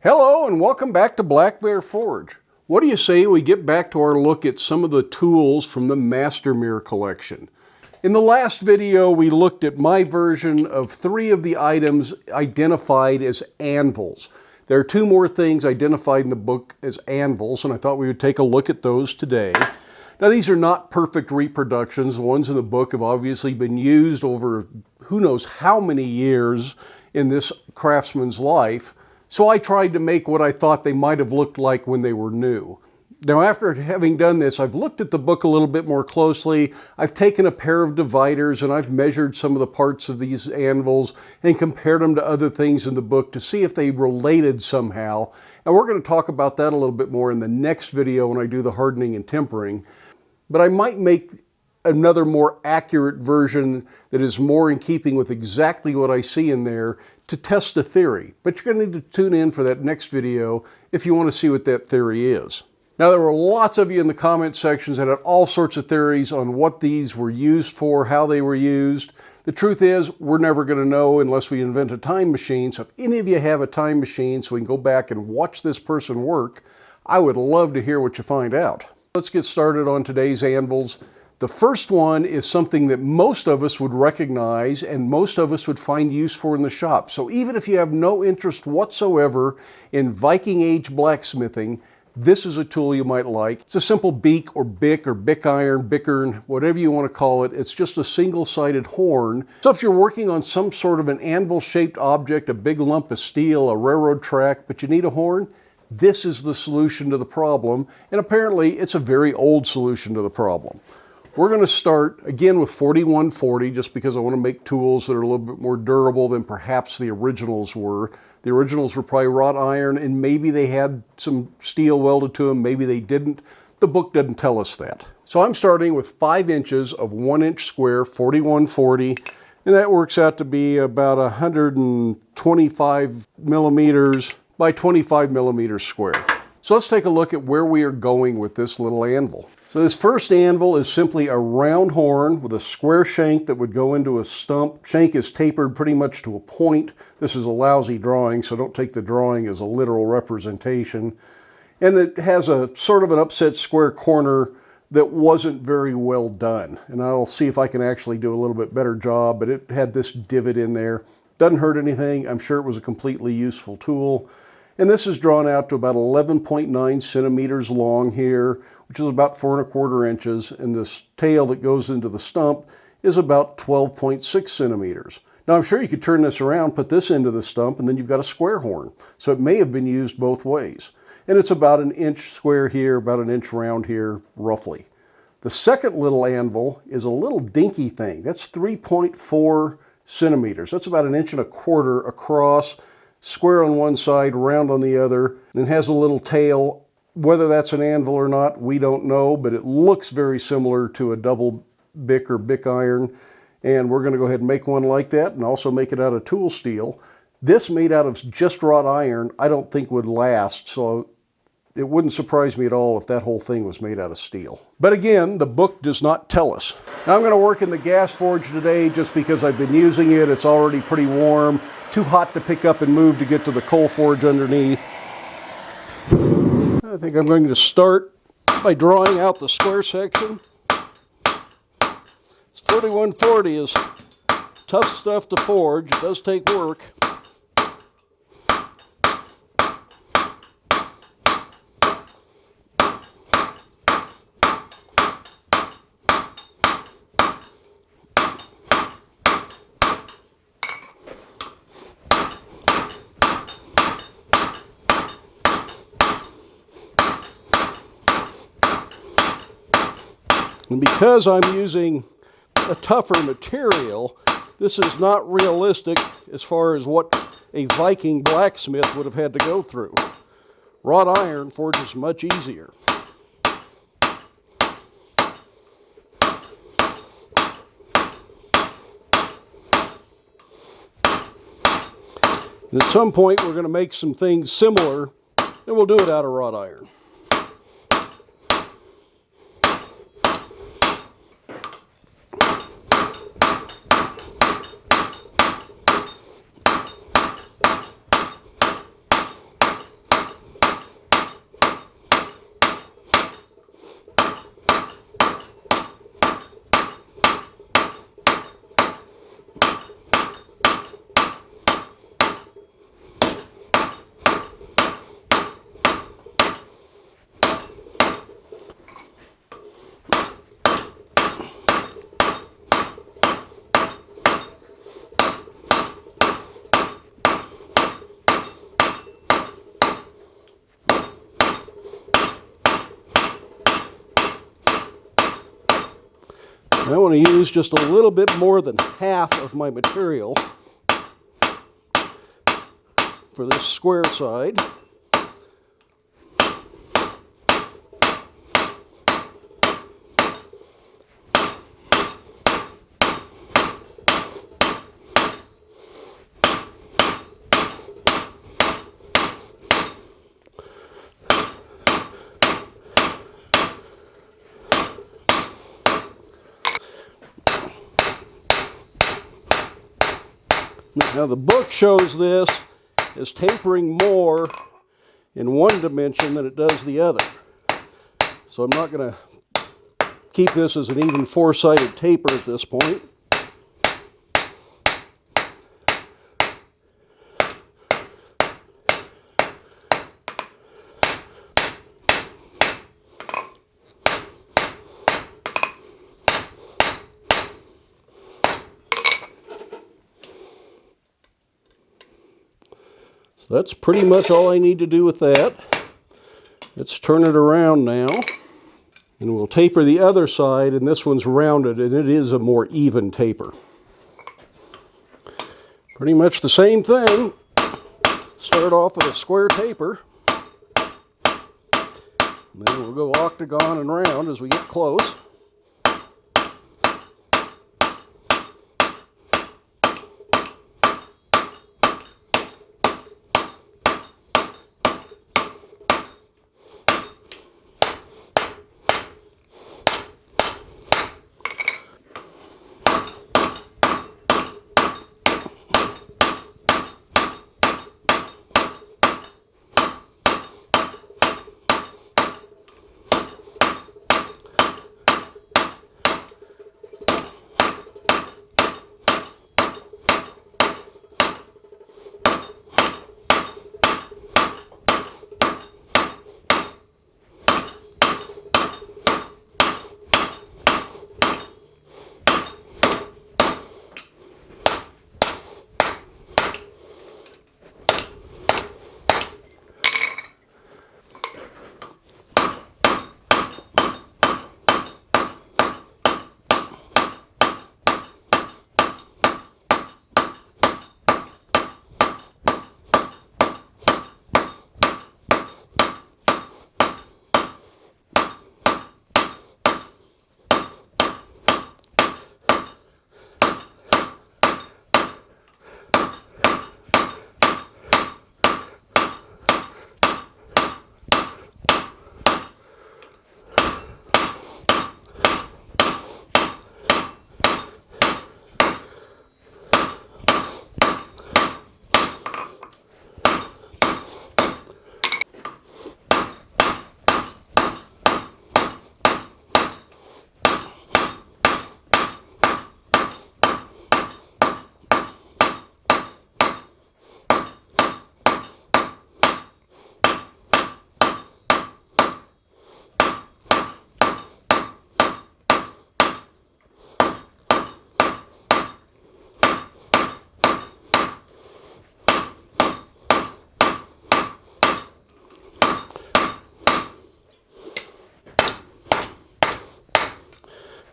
Hello and welcome back to Black Bear Forge. What do you say we get back to our look at some of the tools from the Mastermyr collection? In the last video we looked at my version of 3 of the items identified as anvils. There are 2 more things identified in the book as anvils, and I thought we would take a look at those today. Now these are not perfect reproductions. The ones in the book have obviously been used over who knows how many years in this craftsman's life. So I tried to make what I thought they might have looked like when they were new. Now after having done this, I've looked at the book a little bit more closely. I've taken a pair of dividers and I've measured some of the parts of these anvils and compared them to other things in the book to see if they related somehow. And we're going to talk about that a little bit more in the next video when I do the hardening and tempering. But I might make another more accurate version that is more in keeping with exactly what I see in there to test the theory. But you're going to need to tune in for that next video if you want to see what that theory is. Now there were lots of you in the comment sections that had all sorts of theories on what these were used for, how they were used. The truth is, we're never going to know unless we invent a time machine. So if any of you have a time machine so we can go back and watch this person work, I would love to hear what you find out. Let's get started on today's anvils. The first one is something that most of us would recognize and most of us would find use for in the shop. So even if you have no interest whatsoever in Viking age blacksmithing, this is a tool you might like. It's a simple beak or bick or bick iron, bickern, whatever you want to call it. It's just a single-sided horn. So if you're working on some sort of an anvil-shaped object, a big lump of steel, a railroad track, but you need a horn, this is the solution to the problem. And apparently it's a very old solution to the problem. We're going to start again with 4140 just because I want to make tools that are a little bit more durable than perhaps the originals were. The originals were probably wrought iron and maybe they had some steel welded to them, maybe they didn't. The book doesn't tell us that. So I'm starting with 5 inches of 1 inch square 4140, and that works out to be about 125 millimeters by 25 millimeters square. So let's take a look at where we are going with this little anvil. So this first anvil is simply a round horn with a square shank that would go into a stump. Shank is tapered pretty much to a point. This is a lousy drawing, so don't take the drawing as a literal representation. And it has a sort of an upset square corner that wasn't very well done. And I'll see if I can actually do a little bit better job, but it had this divot in there. Doesn't hurt anything. I'm sure it was a completely useful tool. And this is drawn out to about 11.9 centimeters long here, which is about 4 1/4 inches, and this tail that goes into the stump is about 12.6 centimeters. Now I'm sure you could turn this around, put this into the stump, and then you've got a square horn. So it may have been used both ways. And it's about 1 inch square here, about 1 inch round here, roughly. The second little anvil is a little dinky thing. That's 3.4 centimeters. That's about 1 1/4 inches across, square on one side, round on the other, and it has a little tail. Whether that's an anvil or not, we don't know, but it looks very similar to a double bick or bick iron, and we're going to go ahead and make one like that and also make it out of tool steel. This made out of just wrought iron I don't think would last, so it wouldn't surprise me at all if that whole thing was made out of steel. But again, the book does not tell us. Now I'm going to work in the gas forge today just because I've been using it. It's already pretty warm, too hot to pick up and move to get to the coal forge underneath. I think I'm going to start by drawing out the square section. 4140 is tough stuff to forge. It does take work. And because I'm using a tougher material, this is not realistic as far as what a Viking blacksmith would have had to go through. Wrought iron forges much easier. And at some point we're going to make some things similar, and we'll do it out of wrought iron. I want to use just a little bit more than half of my material for this square side. Now the book shows this as tapering more in one dimension than it does the other. So I'm not going to keep this as an even four-sided taper at this point. That's pretty much all I need to do with that. Let's turn it around now. And we'll taper the other side, and this one's rounded, and it is a more even taper. Pretty much the same thing. Start off with a square taper. And then we'll go octagon and round as we get close.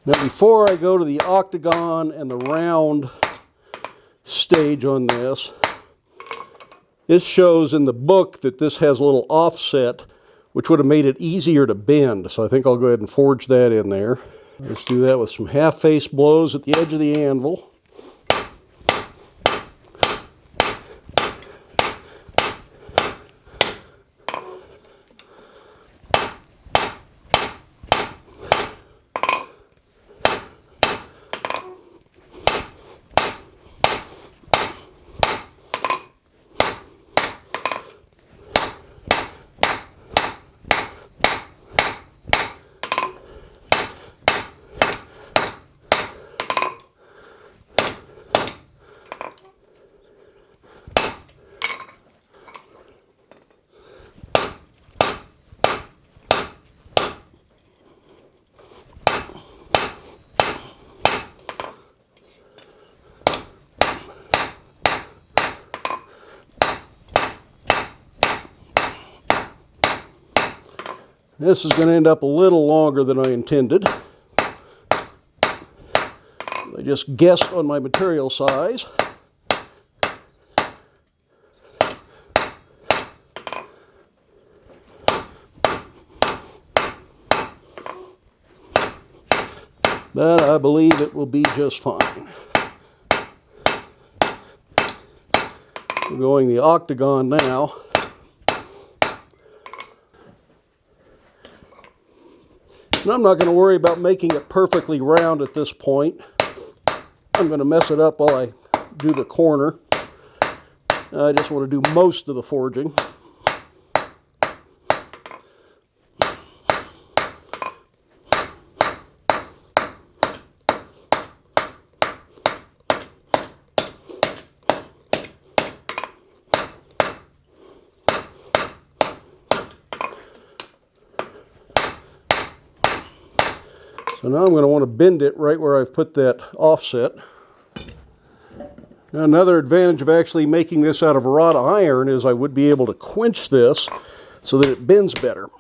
Now before I go to the octagon and the round stage on this, this shows in the book that this has a little offset, which would have made it easier to bend. So I think I'll go ahead and forge that in there. Let's do that with some half-face blows at the edge of the anvil. This is going to end up a little longer than I intended. I just guessed on my material size. But I believe it will be just fine. We're going the octagon now. And I'm not going to worry about making it perfectly round at this point. I'm going to mess it up while I do the corner. I just want to do most of the forging. So now I'm going to want to bend it right where I've put that offset. Now another advantage of actually making this out of wrought iron is I would be able to quench this so that it bends better.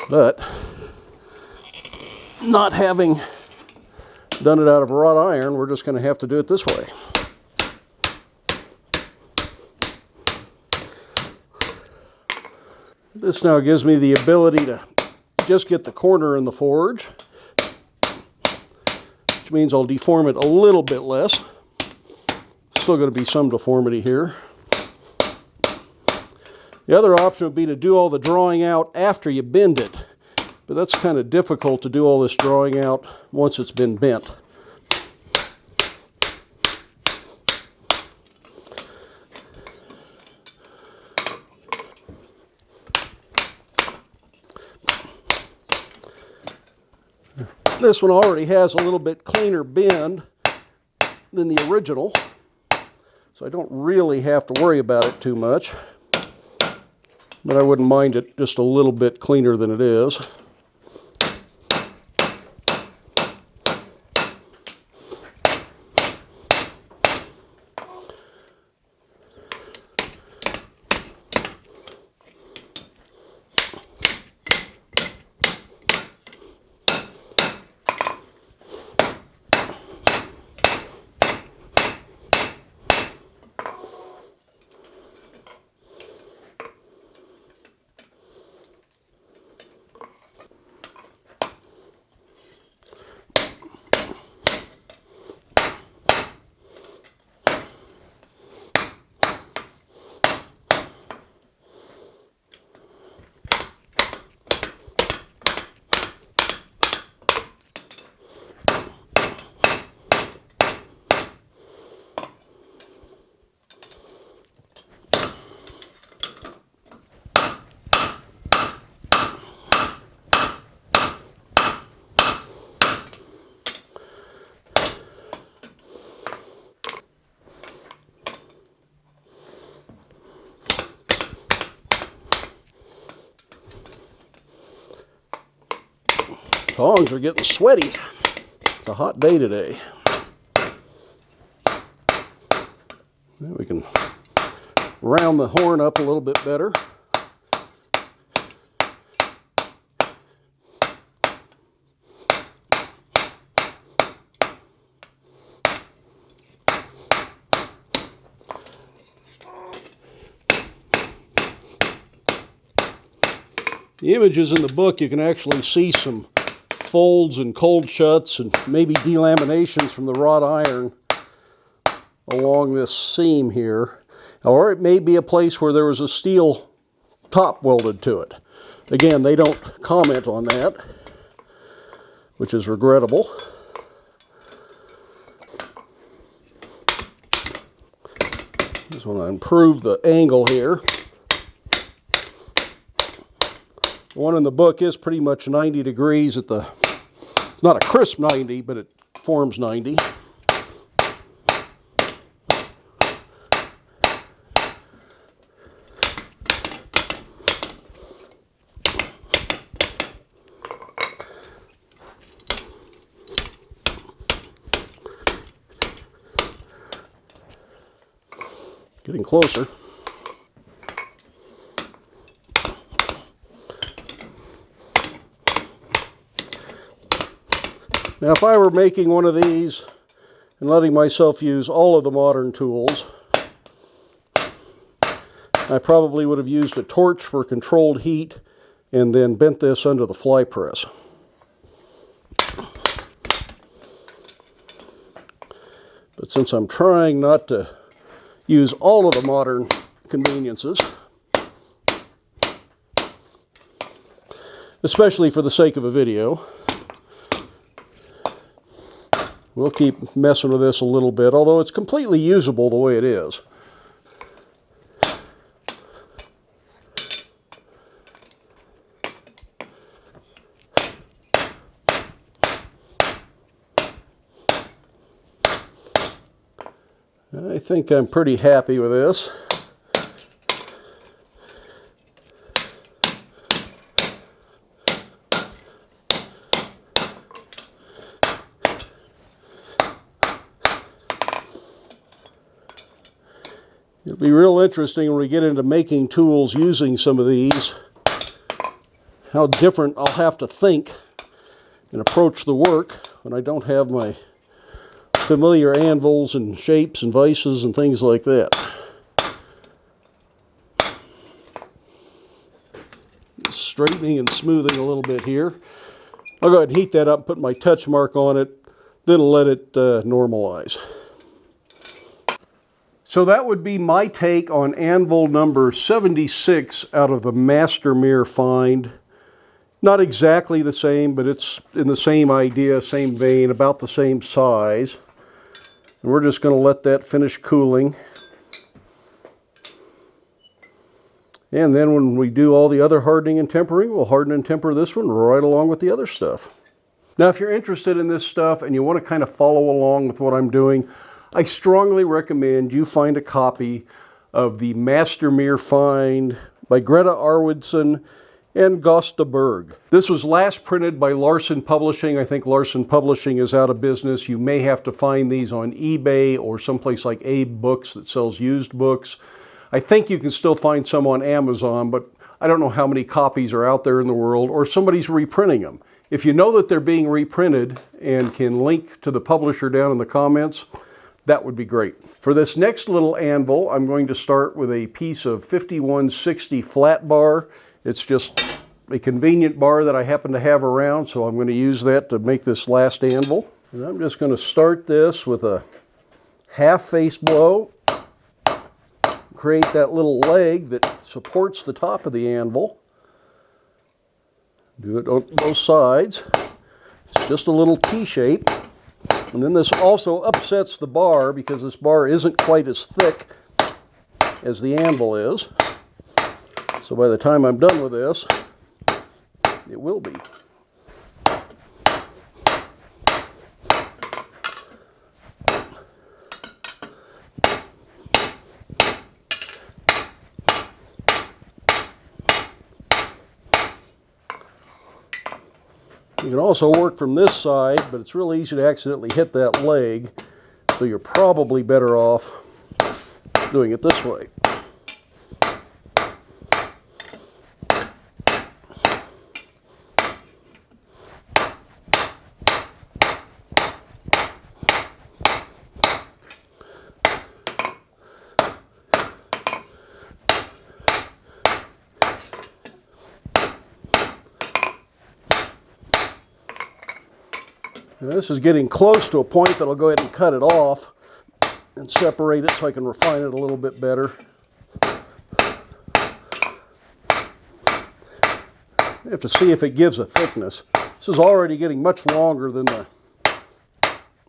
But not having done it out of wrought iron, we're just going to have to do it this way. This now gives me the ability to just get the corner in the forge, which means I'll deform it a little bit less. Still going to be some deformity here. The other option would be to do all the drawing out after you bend it, but that's kind of difficult to do all this drawing out once it's been bent. This one already has a little bit cleaner bend than the original, so I don't really have to worry about it too much, but I wouldn't mind it just a little bit cleaner than it is. Tongs are getting sweaty. It's a hot day today. We can round the horn up a little bit better. The images in the book, you can actually see some folds and cold shuts and maybe delaminations from the wrought iron along this seam here. Or it may be a place where there was a steel top welded to it. Again, they don't comment on that, which is regrettable. Just want to improve the angle here. The one in the book is pretty much 90 degrees at the, it's not a crisp 90, but it forms 90. Getting closer. Now, if I were making one of these and letting myself use all of the modern tools, I probably would have used a torch for controlled heat and then bent this under the fly press. But since I'm trying not to use all of the modern conveniences, especially for the sake of a video, we'll keep messing with this a little bit, although it's completely usable the way it is. I think I'm pretty happy with this. It'll be real interesting when we get into making tools using some of these, how different I'll have to think and approach the work when I don't have my familiar anvils and shapes and vices and things like that. Just straightening and smoothing a little bit here. I'll go ahead and heat that up and put my touch mark on it, then let it normalize. So that would be my take on anvil number 76 out of the Mastermyr find. Not exactly the same, but it's in the same idea, same vein, about the same size. And we're just going to let that finish cooling. And then when we do all the other hardening and tempering, we'll harden and temper this one right along with the other stuff. Now, if you're interested in this stuff and you want to kind of follow along with what I'm doing, I strongly recommend you find a copy of the Mastermyr find by Greta Arvidsson and Gösta Berg. This was last printed by Larson Publishing. I think Larson Publishing is out of business. You may have to find these on eBay or someplace like Abe Books that sells used books. I think you can still find some on Amazon, but I don't know how many copies are out there in the world, or somebody's reprinting them. If you know that they're being reprinted and can link to the publisher down in the comments, that would be great. For this next little anvil, I'm going to start with a piece of 5160 flat bar. It's just a convenient bar that I happen to have around, so I'm going to use that to make this last anvil. And I'm just going to start this with a half face blow, create that little leg that supports the top of the anvil. Do it on both sides. It's just a little T shape. And then this also upsets the bar because this bar isn't quite as thick as the anvil is. So by the time I'm done with this, it will be. You can also work from this side, but it's real easy to accidentally hit that leg, so you're probably better off doing it this way. Now this is getting close to a point that I'll go ahead and cut it off and separate it so I can refine it a little bit better. You have to see if it gives a thickness. This is already getting much longer than the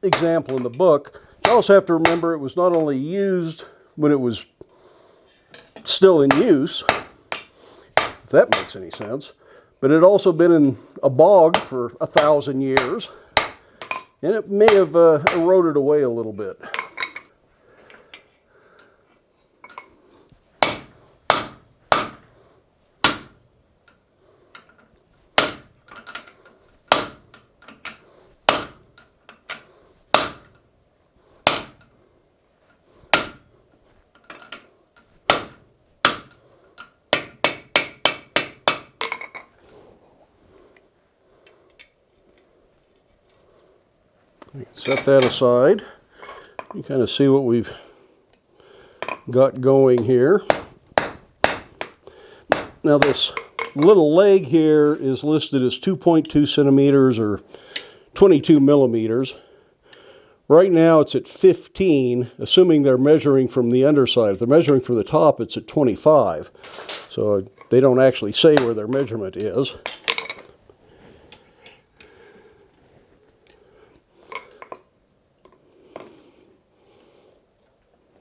example in the book. You also have to remember it was not only used when it was still in use, if that makes any sense, but it had also been in a bog for 1,000 years. And it may have eroded away a little bit. Set that aside. You kind of see what we've got going here. Now this little leg here is listed as 2.2 centimeters or 22 millimeters. Right now it's at 15, assuming they're measuring from the underside. If they're measuring from the top, it's at 25. So they don't actually say where their measurement is.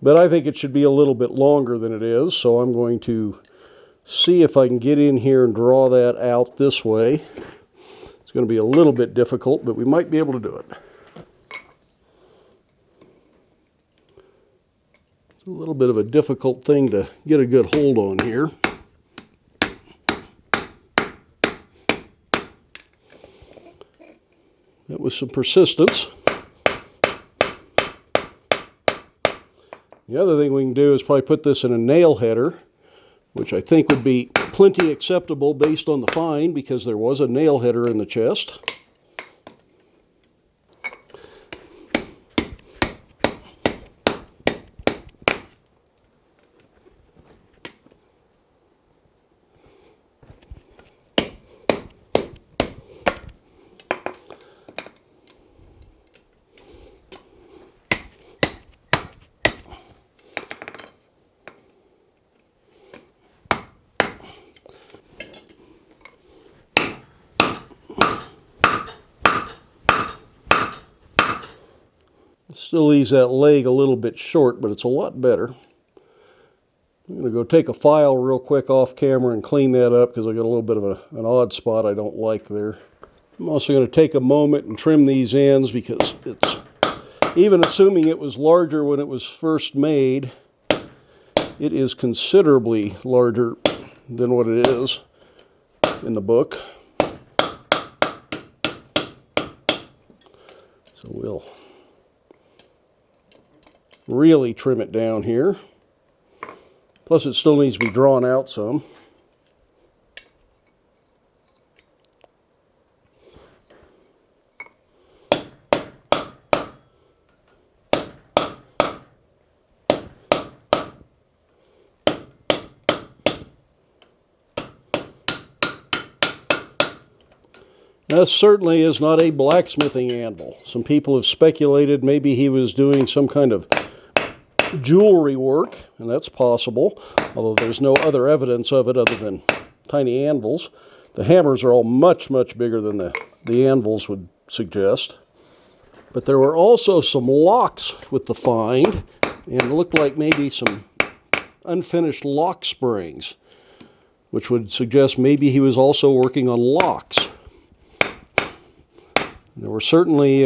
But I think it should be a little bit longer than it is, so I'm going to see if I can get in here and draw that out this way. It's going to be a little bit difficult, but we might be able to do it. It's a little bit of a difficult thing to get a good hold on here. That was some persistence. The other thing we can do is probably put this in a nail header, which I think would be plenty acceptable based on the find, because there was a nail header in the chest. Still leaves that leg a little bit short, but it's a lot better. I'm going to go take a file real quick off camera and clean that up, because I got a little bit of an odd spot I don't like there. I'm also going to take a moment and trim these ends, because it's, even assuming it was larger when it was first made, it is considerably larger than what it is in the book. So we'll really trim it down here. Plus it still needs to be drawn out some. This certainly is not a blacksmithing anvil. Some people have speculated maybe he was doing some kind of jewelry work, and that's possible, although there's no other evidence of it other than tiny anvils. The hammers are all much, much bigger than the anvils would suggest. But there were also some locks with the find, and it looked like maybe some unfinished lock springs, which would suggest maybe he was also working on locks. There were certainly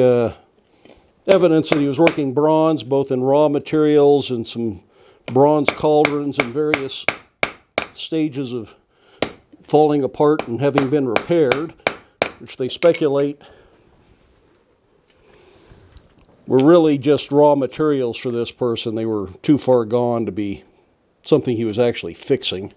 evidence that he was working bronze, both in raw materials and some bronze cauldrons in various stages of falling apart and having been repaired, which they speculate were really just raw materials for this person. They were too far gone to be something he was actually fixing.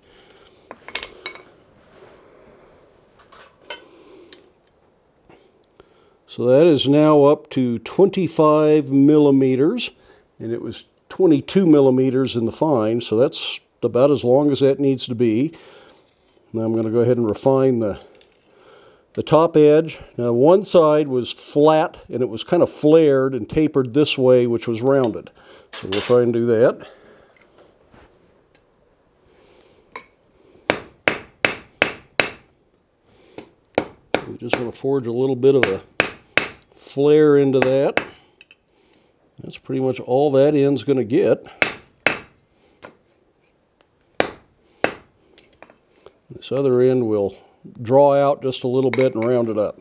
So that is now up to 25 millimeters, and it was 22 millimeters in the find, so that's about as long as that needs to be. Now I'm going to go ahead and refine the top edge. Now one side was flat, and it was kind of flared and tapered this way, which was rounded. So we'll try and do that. We just want to forge a little bit of a flare into that. That's pretty much all that end's going to get. This other end will draw out just a little bit and round it up.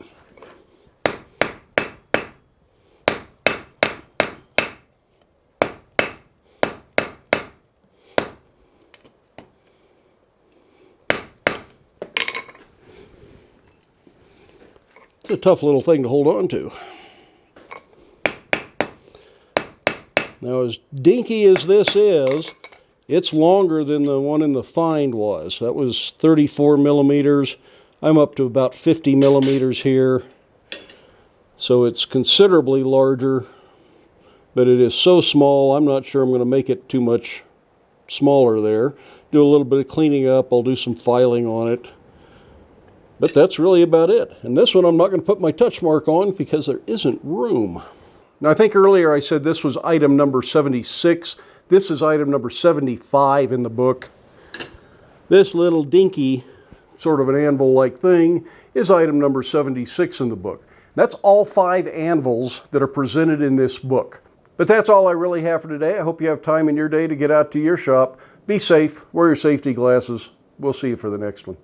It's a tough little thing to hold on to. Now, as dinky as this is, it's longer than the one in the find was. That was 34 millimeters. I'm up to about 50 millimeters here. So it's considerably larger, but it is so small, I'm not sure I'm going to make it too much smaller there. Do a little bit of cleaning up, I'll do some filing on it. But that's really about it. And this one I'm not going to put my touch mark on because there isn't room. Now I think earlier I said this was item number 76. This is item number 75 in the book. This little dinky, sort of an anvil-like thing, is item number 76 in the book. That's all 5 anvils that are presented in this book. But that's all I really have for today. I hope you have time in your day to get out to your shop. Be safe, wear your safety glasses. We'll see you for the next one.